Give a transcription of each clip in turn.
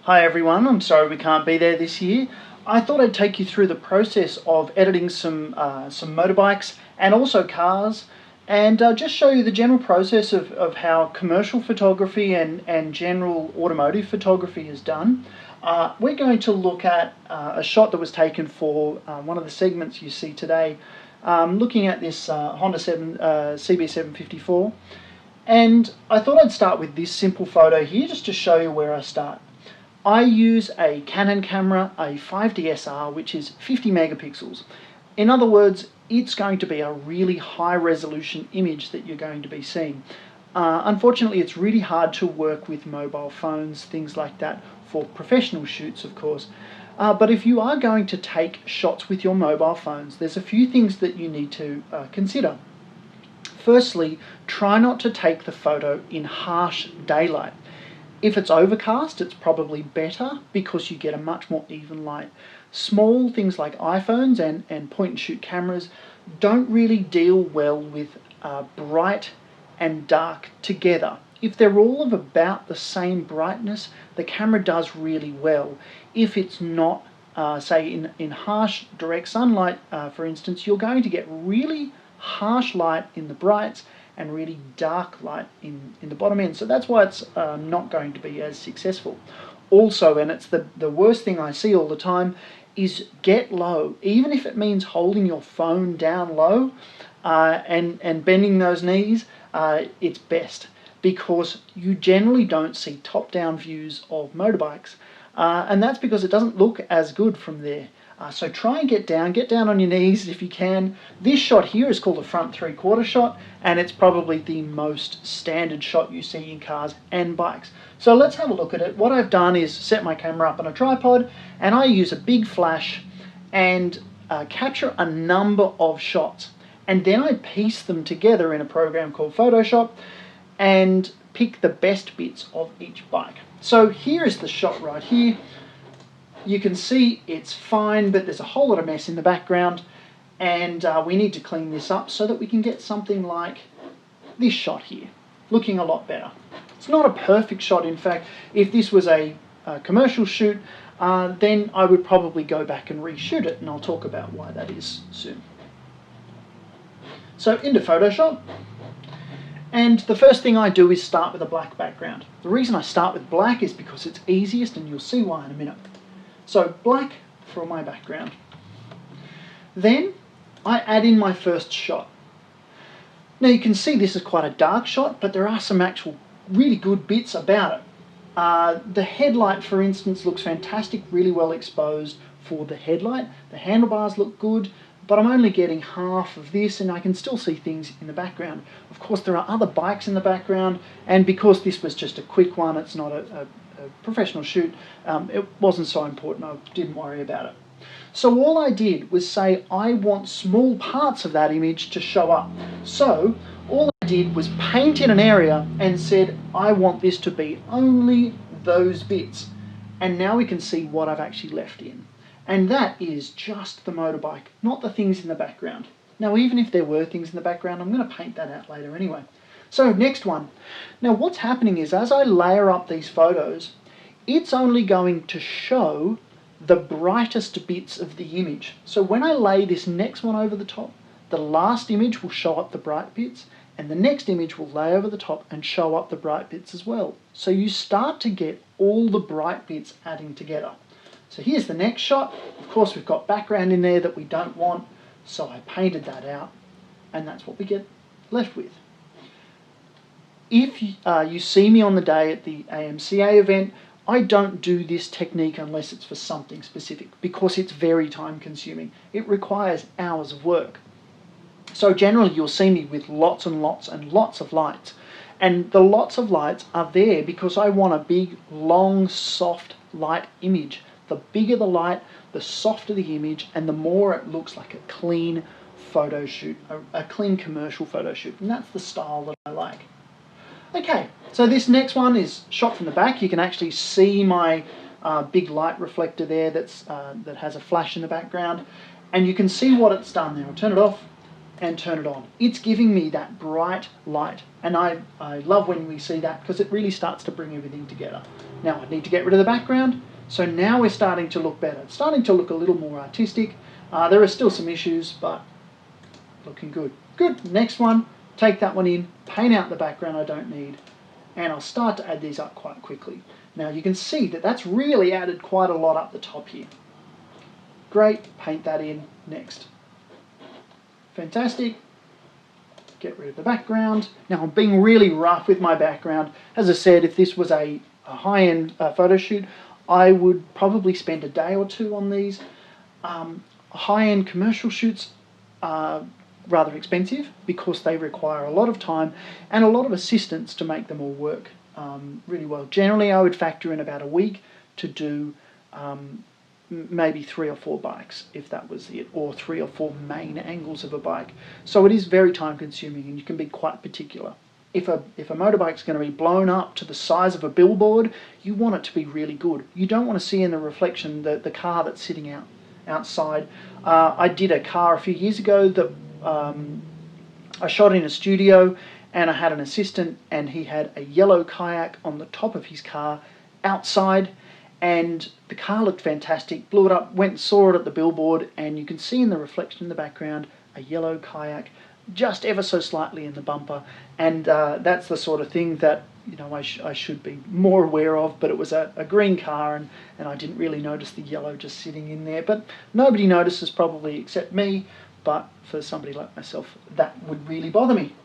Hi everyone, I'm sorry we can't be there this year. I thought I'd take you through the process of editing some motorbikes and also cars, and just show you the general process of how commercial photography and general automotive photography is done. We're going to look at a shot that was taken for one of the segments you see today, looking at this Honda CB754, and I thought I'd start with this simple photo here just to show you where I start. I use a Canon camera, a 5DSR, which is 50 megapixels. In other words, it's going to be a really high resolution image that you're going to be seeing. Unfortunately, it's really hard to work with mobile phones, things like that, for professional shoots, of course. But if you are going to take shots with your mobile phones, there's a few things that you need to consider. Firstly, try not to take the photo in harsh daylight. If it's overcast, it's probably better because you get a much more even light. Small things like iPhones and point-and-shoot cameras don't really deal well with bright and dark together. If they're all of about the same brightness, the camera does really well. If it's not, say in harsh direct sunlight, for instance, you're going to get really harsh light in the brights and really dark light in the bottom end. So that's why it's not going to be as successful. Also, and it's the worst thing I see all the time, is get low. Even if it means holding your phone down low and bending those knees, it's best, because you generally don't see top-down views of motorbikes. And that's because it doesn't look as good from there. So try and get down on your knees if you can. This shot here is called a front three-quarter shot, and it's probably the most standard shot you see in cars and bikes. So let's have a look at it. What I've done is set my camera up on a tripod, and I use a big flash and capture a number of shots. And then I piece them together in a program called Photoshop and pick the best bits of each bike. So here is the shot right here. You can see it's fine, but there's a whole lot of mess in the background, and we need to clean this up so that we can get something like this shot here, looking a lot better. It's not a perfect shot. In fact, if this was a commercial shoot, then I would probably go back and reshoot it, and I'll talk about why that is soon. So into Photoshop, and the first thing I do is start with a black background. The reason I start with black is because it's easiest, and you'll see why in a minute. So black for my background. Then I add in my first shot. Now you can see this is quite a dark shot, but there are some actual really good bits about it. The headlight, for instance, looks fantastic, really well exposed for the headlight. The handlebars look good, but I'm only getting half of this, and I can still see things in the background. Of course, there are other bikes in the background, and because this was just a quick one, it's not a professional shoot, it wasn't so important. I didn't worry about it. So all I did was say I want small parts of that image to show up. So all I did was paint in an area and said I want this to be only those bits. And now we can see what I've actually left in. And that is just the motorbike, not the things in the background. Now, even if there were things in the background, I'm going to paint that out later anyway. So next one. Now what's happening is, as I layer up these photos, it's only going to show the brightest bits of the image. So when I lay this next one over the top, the last image will show up the bright bits, and the next image will lay over the top and show up the bright bits as well. So you start to get all the bright bits adding together. So here's the next shot. Of course, we've got background in there that we don't want, so I painted that out, and that's what we get left with. If you see me on the day at the AMCA event, I don't do this technique unless it's for something specific, because it's very time consuming. It requires hours of work. So generally you'll see me with lots and lots and lots of lights. And the lots of lights are there because I want a big, long, soft light image. The bigger the light, the softer the image, and the more it looks like a clean photo shoot, a clean commercial photo shoot. And that's the style that I like. Okay, so this next one is shot from the back. You can actually see my big light reflector there that has a flash in the background, and you can see what it's done there. I'll turn it off. and turn it on. It's giving me that bright light, and I love when we see that because it really starts to bring everything together. Now I need to get rid of the background, so now we're starting to look better. It's starting to look a little more artistic. There are still some issues, but looking good. Good, next one, take that one in, paint out the background I don't need, and I'll start to add these up quite quickly. Now you can see that that's really added quite a lot up the top here. Great, paint that in, next. Fantastic. Get rid of the background. Now I'm being really rough with my background. As I said, if this was a high-end photo shoot, I would probably spend a day or two on these. High-end commercial shoots are rather expensive because they require a lot of time and a lot of assistance to make them all work really well. Generally, I would factor in about a week to do maybe 3 or 4 bikes, if that was it, or 3 or 4 main angles of a bike. So it is very time consuming, and you can be quite particular. If a motorbike's going to be blown up to the size of a billboard, you want it to be really good. You don't want to see in the reflection the car that's sitting outside. I did a car a few years ago that I shot in a studio, and I had an assistant, and he had a yellow kayak on the top of his car outside, and the car looked fantastic. Blew it up, went and saw it at the billboard, and you can see in the reflection in the background a yellow kayak just ever so slightly in the bumper, and that's the sort of thing that I should be more aware of, but it was a green car, and I didn't really notice the yellow just sitting in there. But nobody notices probably except me, but for somebody like myself that would really bother me.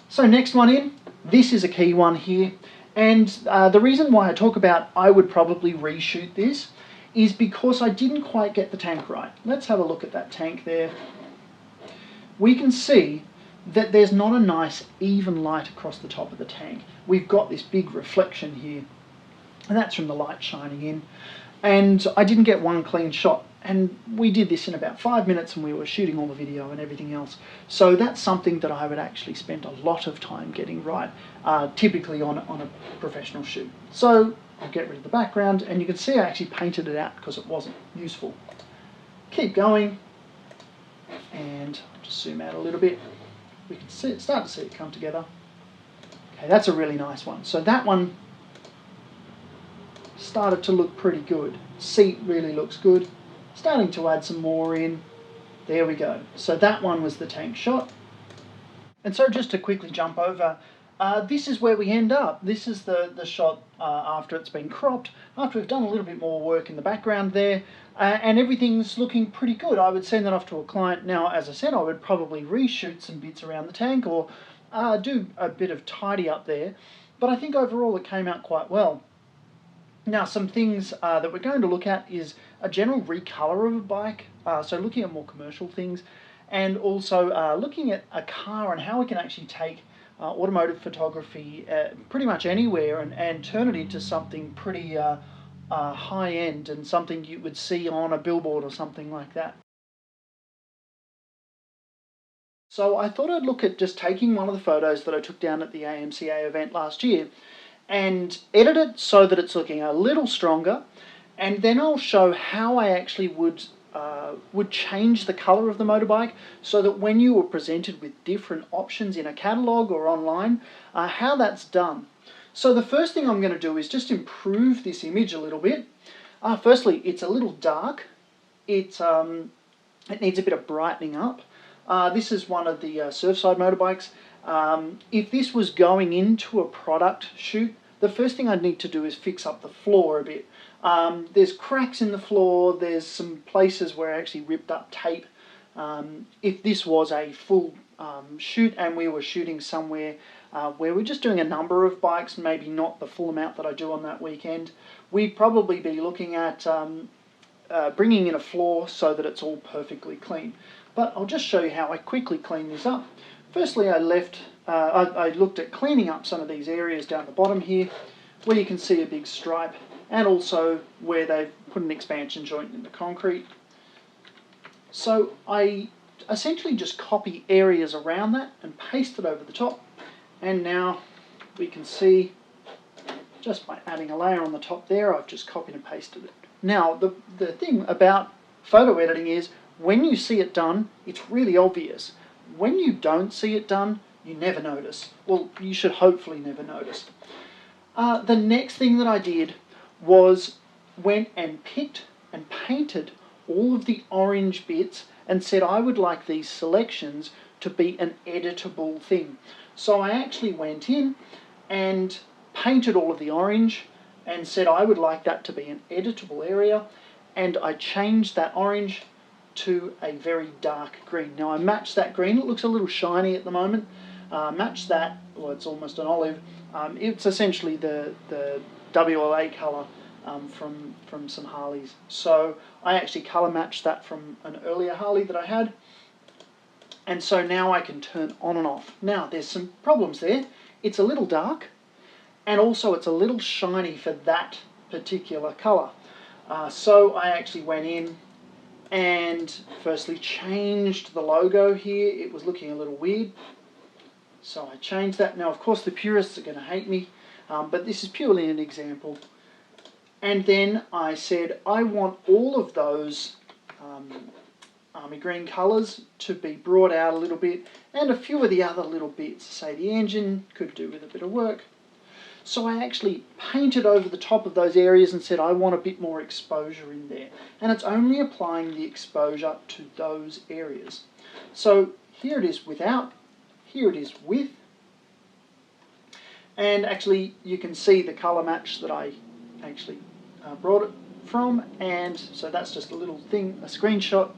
So next one in, this is a key one here. And the reason why I talk about I would probably reshoot this is because I didn't quite get the tank right. Let's have a look at that tank there. We can see that there's not a nice even light across the top of the tank. We've got this big reflection here, and that's from the light shining in. And I didn't get one clean shot. And we did this in about 5 minutes, and we were shooting all the video and everything else. So that's something that I would actually spend a lot of time getting right, typically on a professional shoot. So I'll get rid of the background, and you can see I actually painted it out because it wasn't useful. Keep going, and I'll just zoom out a little bit. We can start to see it come together. Okay, that's a really nice one. So that one started to look pretty good. Seat really looks good. Starting to add some more in. There we go. So that one was the tank shot. And so just to quickly jump over, this is where we end up. This is the shot after it's been cropped, after we've done a little bit more work in the background there, and everything's looking pretty good. I would send that off to a client. Now, as I said, I would probably reshoot some bits around the tank or do a bit of tidy up there, but I think overall it came out quite well. Now, some things that we're going to look at is a general recolor of a bike, so looking at more commercial things, and also looking at a car and how we can actually take automotive photography pretty much anywhere and turn it into something pretty high-end and something you would see on a billboard or something like that. So I thought I'd look at just taking one of the photos that I took down at the AMCA event last year and edit it so that it's looking a little stronger, and then I'll show how I actually would change the colour of the motorbike so that when you were presented with different options in a catalogue or online, how that's done. So the first thing I'm going to do is just improve this image a little bit. Firstly, it's a little dark. It needs a bit of brightening up. This is one of the Surfside motorbikes. If this was going into a product shoot, the first thing I'd need to do is fix up the floor a bit. There's cracks in the floor, there's some places where I actually ripped up tape. If this was a full shoot and we were shooting somewhere where we're just doing a number of bikes, maybe not the full amount that I do on that weekend, we'd probably be looking at bringing in a floor so that it's all perfectly clean. But I'll just show you how I quickly clean this up. Firstly, I looked at cleaning up some of these areas down the bottom here, where you can see a big stripe, and also where they've put an expansion joint in the concrete. So I essentially just copy areas around that and paste it over the top, and now we can see just by adding a layer on the top there, I've just copied and pasted it. Now the thing about photo editing is when you see it done, it's really obvious. when you don't see it done, you never notice. Well, you should hopefully never notice. The next thing that I did was went and picked and painted all of the orange bits and said I would like these selections to be an editable thing. So I actually went in and painted all of the orange and said I would like that to be an editable area, and I changed that orange to a very dark green. Now I matched that green, it looks a little shiny at the moment, matched that, well it's almost an olive, it's essentially the WLA colour from some Harleys. So I actually colour matched that from an earlier Harley that I had, and so now I can turn on and off. Now there's some problems there. It's a little dark, and also it's a little shiny for that particular colour. So I actually went in and firstly changed the logo here. It was looking a little weird, so I changed that. Now of course the purists are going to hate me, but this is purely an example. And then I said I want all of those army green colours to be brought out a little bit, and a few of the other little bits, say the engine could do with a bit of work. So I actually painted over the top of those areas and said I want a bit more exposure in there, and it's only applying the exposure to those areas. So here it is without, here it is with, and actually you can see the colour match that I actually brought it from, and so that's just a little thing, a screenshot,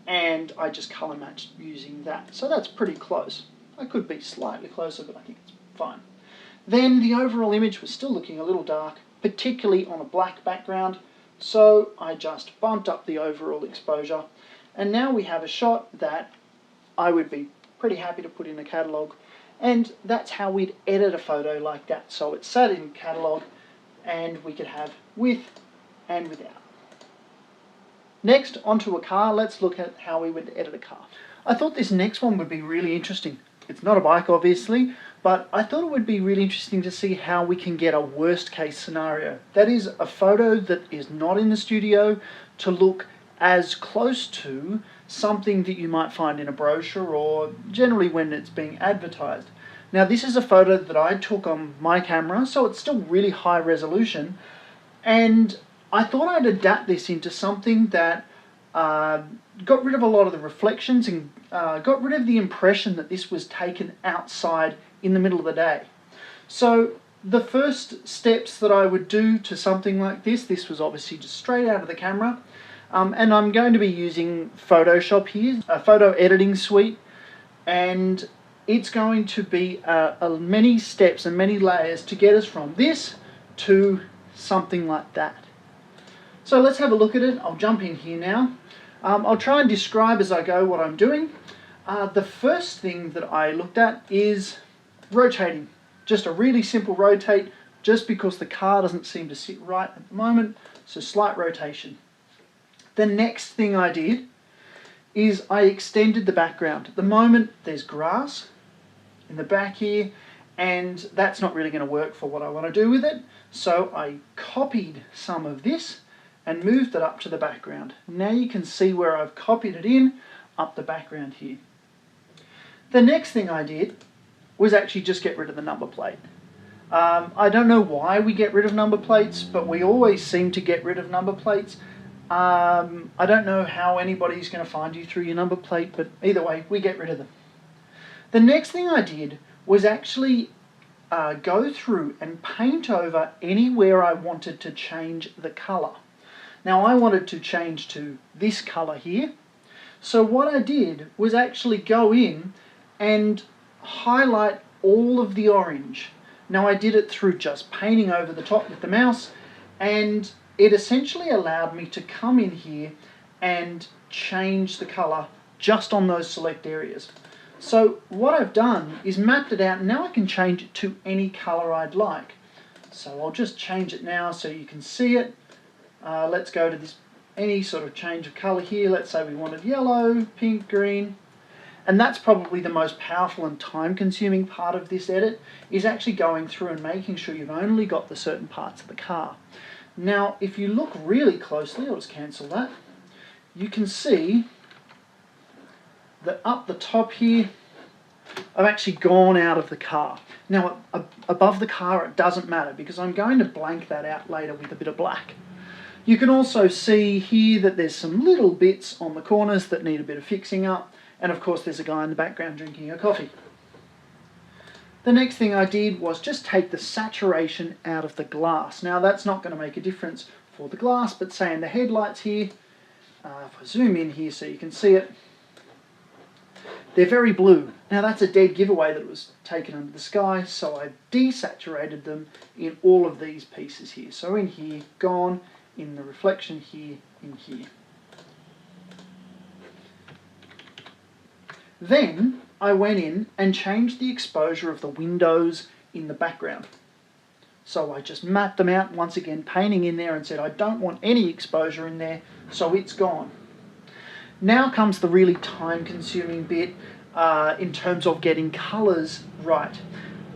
and I just colour matched using that. So that's pretty close. I could be slightly closer, but I think it's fine. Then the overall image was still looking a little dark, particularly on a black background, so I just bumped up the overall exposure, and now we have a shot that I would be pretty happy to put in a catalogue, and that's how we'd edit a photo like that. So it's sat in catalogue, and we could have with and without. Next, onto a car. Let's look at how we would edit a car. I thought this next one would be really interesting. It's not a bike, obviously, but I thought it would be really interesting to see how we can get a worst case scenario. That is, a photo that is not in the studio to look as close to something that you might find in a brochure or generally when it's being advertised. Now this is a photo that I took on my camera, so it's still really high resolution, and I thought I'd adapt this into something that got rid of a lot of the reflections and got rid of the impression that this was taken outside in the middle of the day. So the first steps that I would do to something like this was obviously just straight out of the camera, and I'm going to be using Photoshop here, a photo editing suite, and it's going to be many steps and many layers to get us from this to something like that. So let's have a look at it. I'll jump in here now. I'll try and describe as I go what I'm doing. The first thing that I looked at is rotating. Just a really simple rotate, just because the car doesn't seem to sit right at the moment, so slight rotation. The next thing I did is I extended the background. At the moment there's grass in the back here, and that's not really going to work for what I want to do with it, so I copied some of this and moved it up to the background. Now you can see where I've copied it in up the background here. The next thing I did was actually just get rid of the number plate. I don't know why we get rid of number plates, but we always seem to get rid of number plates. I don't know how anybody's going to find you through your number plate, but either way, we get rid of them. The next thing I did was actually go through and paint over anywhere I wanted to change the colour. Now I wanted to change to this colour here, so what I did was actually go in and highlight all of the orange. Now I did it through just painting over the top with the mouse, and it essentially allowed me to come in here and change the colour just on those select areas. So what I've done is mapped it out, and now I can change it to any colour I'd like. So I'll just change it now so you can see it. Let's go to this, any sort of change of colour here. Let's say we wanted yellow, pink, green. And that's probably the most powerful and time-consuming part of this edit, is actually going through and making sure you've only got the certain parts of the car. Now, if you look really closely, I'll just cancel that, you can see that up the top here, I've actually gone out of the car. Now, above the car, it doesn't matter because I'm going to blank that out later with a bit of black. You can also see here that there's some little bits on the corners that need a bit of fixing up, and of course there's a guy in the background drinking a coffee. The next thing I did was just take the saturation out of the glass. Now that's not going to make a difference for the glass, but say in the headlights here, if I zoom in here so you can see it, they're very blue. Now that's a dead giveaway that it was taken under the sky, so I desaturated them in all of these pieces here. So in here, gone, in the reflection here, in here. Then I went in and changed the exposure of the windows in the background. So I just mapped them out, once again painting in there, and said I don't want any exposure in there, so it's gone. Now comes the really time-consuming bit in terms of getting colours right.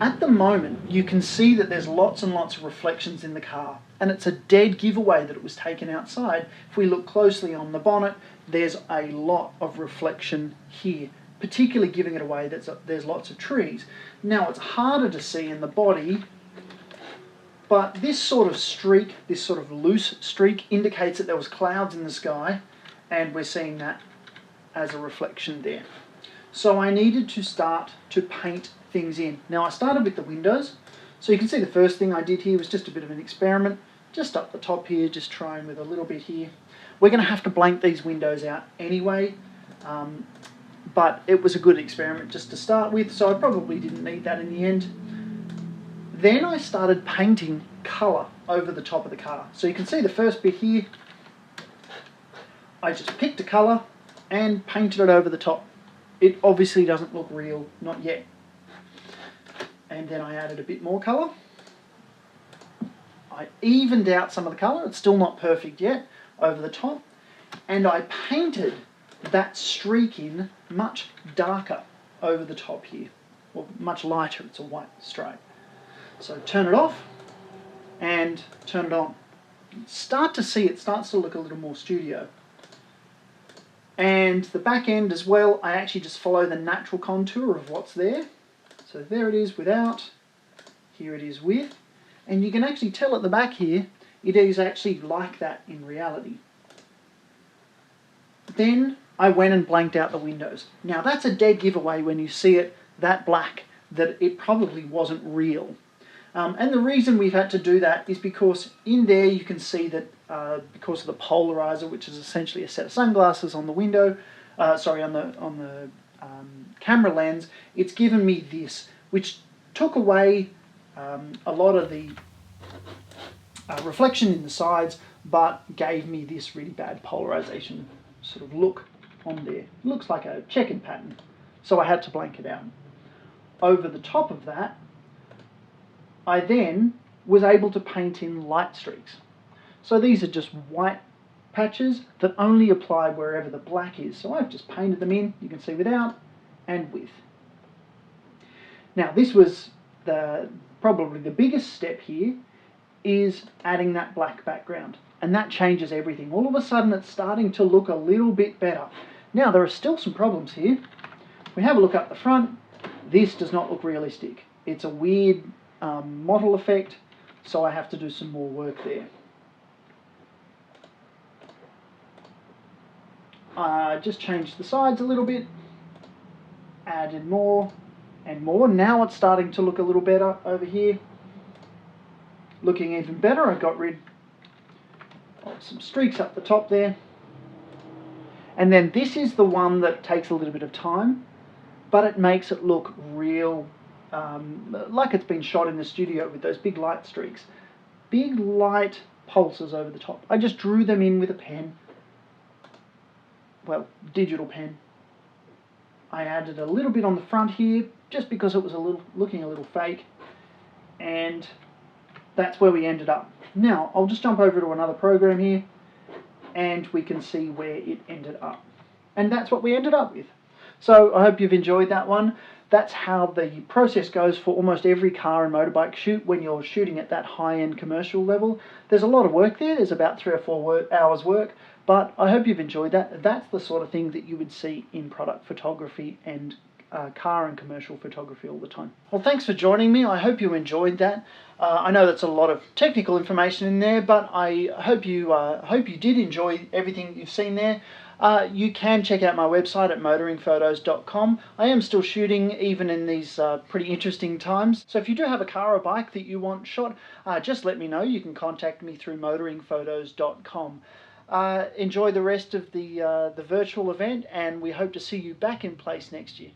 At the moment, you can see that there's lots and lots of reflections in the car, and it's a dead giveaway that it was taken outside. If we look closely on the bonnet, there's a lot of reflection here, particularly giving it away that there's lots of trees. Now, it's harder to see in the body, but this sort of streak, this sort of loose streak, indicates that there was clouds in the sky, and we're seeing that as a reflection there. So I needed to start to paint things in. Now I started with the windows, so you can see the first thing I did here was just a bit of an experiment, just up the top here, just trying with a little bit here. We're going to have to blank these windows out anyway, but it was a good experiment just to start with, so I probably didn't need that in the end. Then I started painting colour over the top of the car. So you can see the first bit here, I just picked a colour and painted it over the top. It obviously doesn't look real, not yet. And then I added a bit more colour. I evened out some of the colour, it's still not perfect yet, over the top. And I painted that streak in much darker over the top here. Well, much lighter, it's a white stripe. So turn it off and turn it on. Start to see it starts to look a little more studio. And the back end as well, I actually just follow the natural contour of what's there. So there it is without, here it is with, and you can actually tell at the back here, it is actually like that in reality. Then I went and blanked out the windows. Now that's a dead giveaway when you see it that black, that it probably wasn't real. And the reason we've had to do that is because in there you can see that because of the polarizer, which is essentially a set of sunglasses on the window, on the camera lens, it's given me this, which took away a lot of the reflection in the sides, but gave me this really bad polarization sort of look on there. It looks like a checkered pattern, so I had to blank it out. Over the top of that, I then was able to paint in light streaks. So these are just white patches that only apply wherever the black is. So I've just painted them in, you can see without and with. Now this was probably the biggest step here, is adding that black background. And that changes everything. All of a sudden it's starting to look a little bit better. Now there are still some problems here. We have a look up the front. This does not look realistic. It's a weird model effect, so I have to do some more work there. I just changed the sides a little bit, added more and more. Now it's starting to look a little better over here. Looking even better, I got rid of some streaks up the top there. And then this is the one that takes a little bit of time, but it makes it look real, like it's been shot in the studio with those big light streaks. Big light pulses over the top. I just drew them in with a pen. Well, digital pen. I added a little bit on the front here, just because it was looking a little fake. And that's where we ended up. Now, I'll just jump over to another program here, and we can see where it ended up. And that's what we ended up with. So I hope you've enjoyed that one. That's how the process goes for almost every car and motorbike shoot when you're shooting at that high-end commercial level. There's a lot of work there. There's about 3 or 4 hours work, but I hope you've enjoyed that. That's the sort of thing that you would see in product photography and car and commercial photography all the time. Well, thanks for joining me. I hope you enjoyed that. I know that's a lot of technical information in there, but I hope you did enjoy everything you've seen there. You can check out my website at motoringphotos.com. I am still shooting even in these pretty interesting times. So if you do have a car or bike that you want shot, just let me know. You can contact me through motoringphotos.com. Enjoy the rest of the virtual event, and we hope to see you back in place next year.